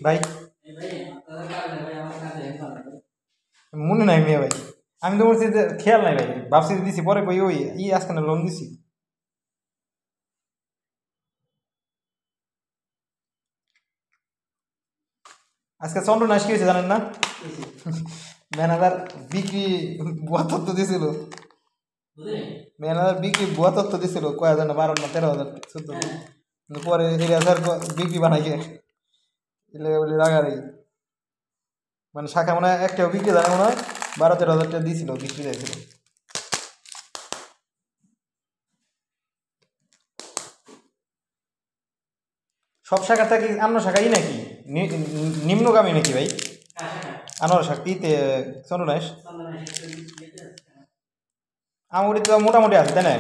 ভাই মনে নাই মেয়ে ভাই আমি তো বলছি যে খেয়াল নাই ভাই ভাবছি দিছি পরে কই ওই আজকে না লোন দিছি আজকে চন্দ্রনাশ কি হয়েছে জানেন না ম্যানেজার বিক্রি ভুয়া তথ্য দিয়েছিল ম্যানেজার বিক্রি ভুয়া তথ্য দিয়েছিল কয় হাজার না 12 না 13,000 14 পরে স্যার বিক্রি বানাইছে বলে রাগারাগি মানে শাখা মনে হয় একটাও বিক্রি জানে মনে হয় 12-13,000 টাকা দিয়েছিল বিক্রি দিয়েছিল সব শাখা থেকে অন্য শাখাই নাকি নিম্নগামী নাকি ভাই আনোয়ার শাখা ইতে চন্দ্রনাশ আমরি তো মোটামুটি আছে তাই না